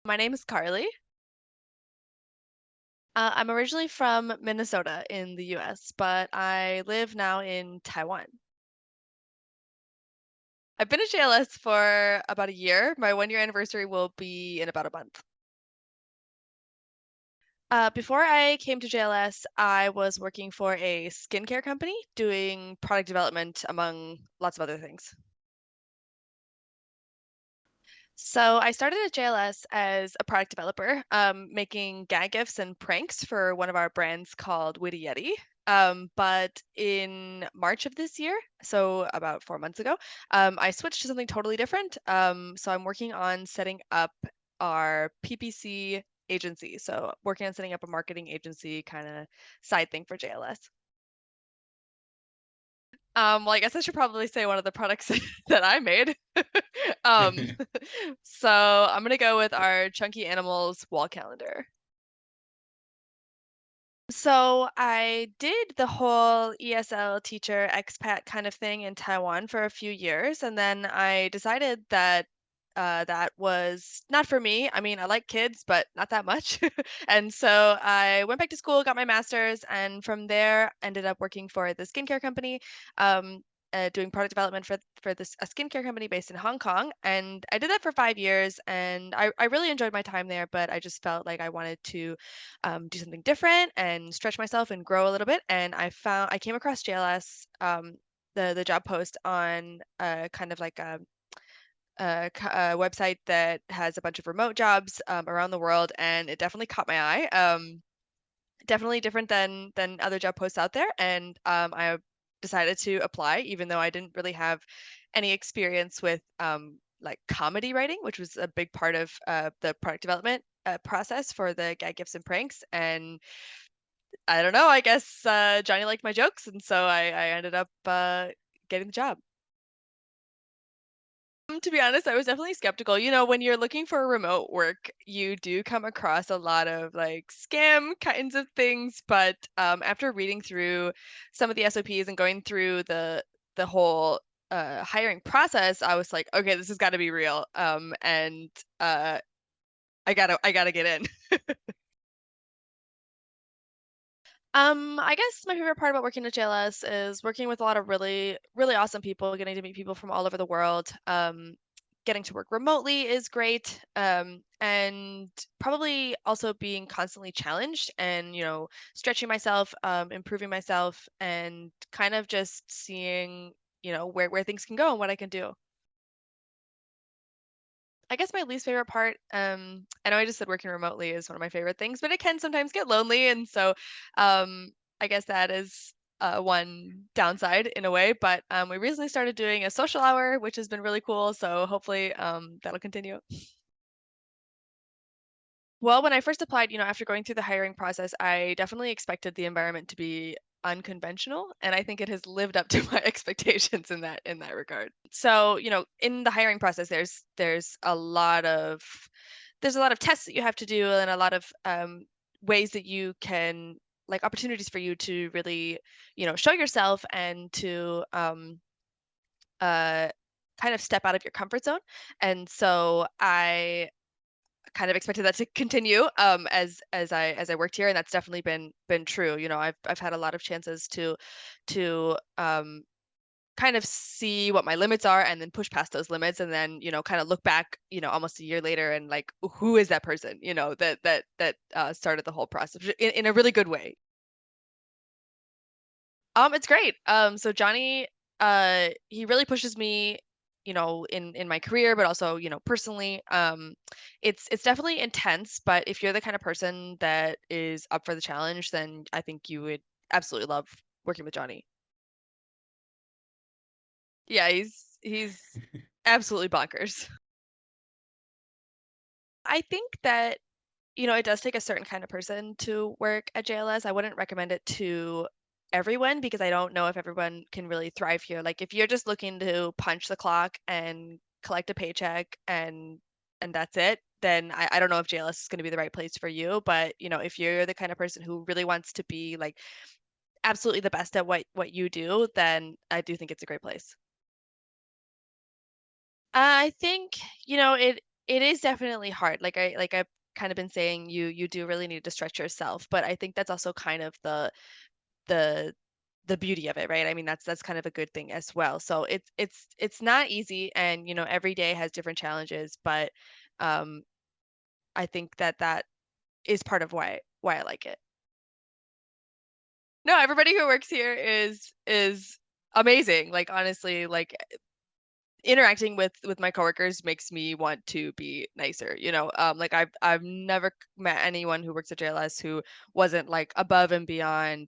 My name is Carly. I'm originally from Minnesota in the US, but I live now in Taiwan. I've been at JLS for about a year. My 1 year anniversary will be in about a month. Before I came to JLS, I was working for a skincare company doing product development among lots of other things. So I started at JLS as a product developer, making gag gifts and pranks for one of our brands called Witty Yeti. But in March of this year, so about 4 months ago, I switched to something totally different. So I'm working on setting up our PPC agency. So working on setting up a marketing agency kind of side thing for JLS. Well, I guess I should probably say one of the products that I made. Um, so I'm gonna go with our Chunky Animals wall calendar. So I did the whole ESL teacher expat kind of thing in Taiwan for a few years, and then I decided that that was not for me. I mean, I like kids, but not that much. And so I went back to school, got my master's, and from there ended up working for the skincare company, um, doing product development for this a skincare company based in Hong Kong. And I did that for 5 years, and I really enjoyed my time there. But I just felt like I wanted to do something different and stretch myself and grow a little bit. And I came across JLS, the job post on kind of like a website that has a bunch of remote jobs around the world, and it definitely caught my eye. Definitely different than other job posts out there, and I decided to apply, even though I didn't really have any experience with like comedy writing, which was a big part of the product development process for the gag gifts and pranks. And I don't know, I guess Johnny liked my jokes, and so I ended up getting the job. To be honest, I was definitely skeptical. You know, when you're looking for remote work, you do come across a lot of like scam kinds of things. But after reading through some of the SOPs and going through the whole hiring process, I was like, okay, this has got to be real. And I gotta get in. I guess my favorite part about working at JLS is working with a lot of really, really awesome people, getting to meet people from all over the world. Getting to work remotely is great. And probably also being constantly challenged and, stretching myself, improving myself, and kind of just seeing, where things can go and what I can do. I guess my least favorite part, I know I just said working remotely is one of my favorite things, but it can sometimes get lonely, and so um, I guess that is one downside in a way. But we recently started doing a social hour, which has been really cool. So hopefully that'll continue. Well, when I first applied, after going through the hiring process, I definitely expected the environment to be unconventional, and I think it has lived up to my expectations in that regard. So, in the hiring process, there's a lot of tests that you have to do, and a lot of ways that you can, like, opportunities for you to really, show yourself and to uh, kind of step out of your comfort zone. And so I kind of expected that to continue as I worked here, and that's definitely been true. I've had a lot of chances to kind of see what my limits are and then push past those limits, and then kind of look back almost a year later and like, who is that person that started the whole process in a really good way. It's great. So Johnny, he really pushes me, in my career, but also, personally. It's definitely intense, but if you're the kind of person that is up for the challenge, then I think you would absolutely love working with Johnny. Yeah, he's absolutely bonkers. I think that it does take a certain kind of person to work at JLS. I wouldn't recommend it to everyone because I don't know if everyone can really thrive here. Like if you're just looking to punch the clock and collect a paycheck and that's it, then I don't know if JLS is going to be the right place for you. But if you're the kind of person who really wants to be like absolutely the best at what you do, then I do think it's a great place. I think, it. It is definitely hard. I've kind of been saying, you do really need to stretch yourself, but I think that's also kind of the the beauty of it, right? I mean, that's kind of a good thing as well. So it's not easy, and every day has different challenges, but um I think that is part of why I like it. No, everybody who works here is amazing. Like, honestly, like, interacting with my coworkers makes me want to be nicer, like, I've never met anyone who works at JLS who wasn't like above and beyond,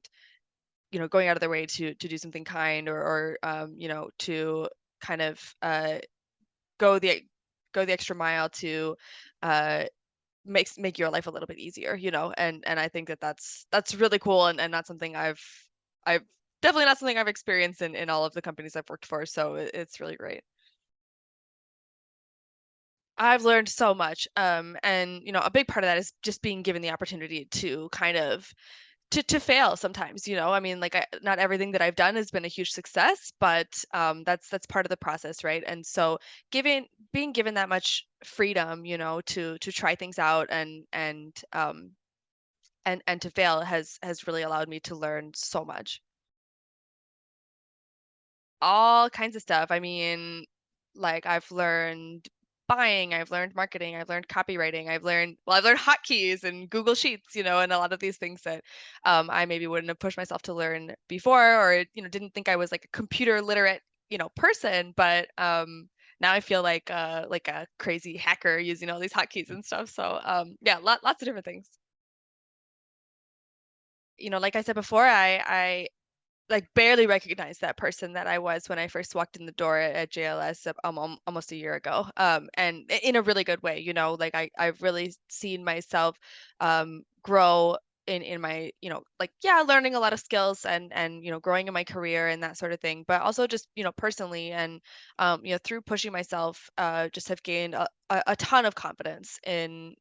going out of their way to do something kind, or to kind of go the go the extra mile to uh make your life a little bit easier, and I think that's really cool, and not something I've definitely not something I've experienced in all of the companies I've worked for, so it's really great. I've learned so much, and a big part of that is just being given the opportunity to kind of to fail sometimes. I mean, like, not everything that I've done has been a huge success, but that's part of the process, right? And so, giving being given that much freedom, to try things out, and to fail has really allowed me to learn so much. All kinds of stuff. I mean, like, I've learned buying, I've learned marketing, I've learned copywriting, I've learned hotkeys and Google Sheets, and a lot of these things that I maybe wouldn't have pushed myself to learn before, or didn't think I was like a computer literate, person, but now I feel like a crazy hacker using all these hotkeys and stuff. So yeah, lots of different things. Like I said before, I like barely recognized that person that I was when I first walked in the door at JLS, almost a year ago. And in a really good way, like, I've really seen myself grow in my, like, yeah, learning a lot of skills, and growing in my career and that sort of thing, but also just, personally, and through pushing myself, just have gained a ton of confidence in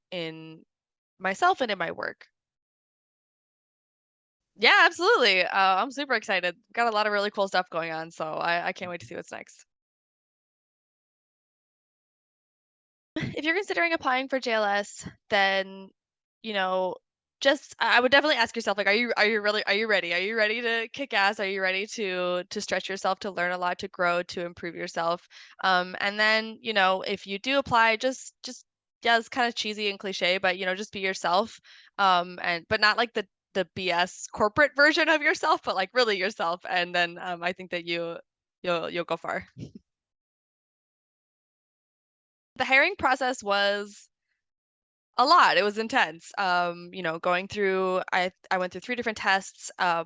myself and in my work. Yeah, absolutely. I'm super excited. Got a lot of really cool stuff going on, so I can't wait to see what's next. If you're considering applying for JLS, then, you know, just I would definitely ask yourself, like, are you ready? Are you ready to kick ass? Are you ready to stretch yourself, to learn a lot, to grow, to improve yourself? And then, if you do apply, just yeah, it's kind of cheesy and cliche, but just be yourself. And but not like the BS corporate version of yourself, but like really yourself. And then I think that you'll go far. The hiring process was a lot. It was intense. Going through I went through 3 different tests, a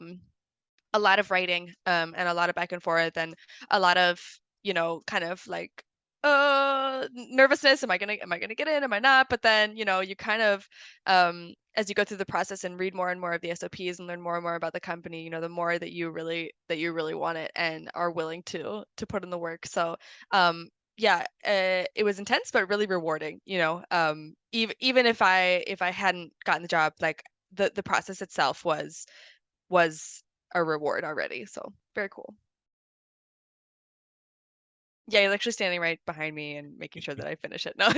lot of writing, and a lot of back and forth, and a lot of, kind of like nervousness. Am I gonna get in? Am I not? But then, you kind of, as you go through the process and read more and more of the SOPs and learn more and more about the company, the more that you really want it and are willing to put in the work. So yeah, it was intense but really rewarding. Even if I hadn't gotten the job, like, the process itself was a reward already. So very cool. Yeah, he's actually standing right behind me and making sure that I finish it. No.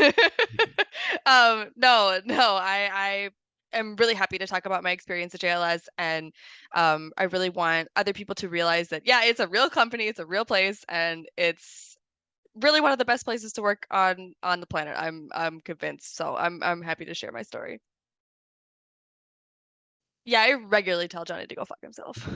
No, I am really happy to talk about my experience at JLS, and I really want other people to realize that, yeah, it's a real company, it's a real place, and it's really one of the best places to work on the planet. I'm convinced. So I'm happy to share my story. Yeah, I regularly tell Johnny to go fuck himself.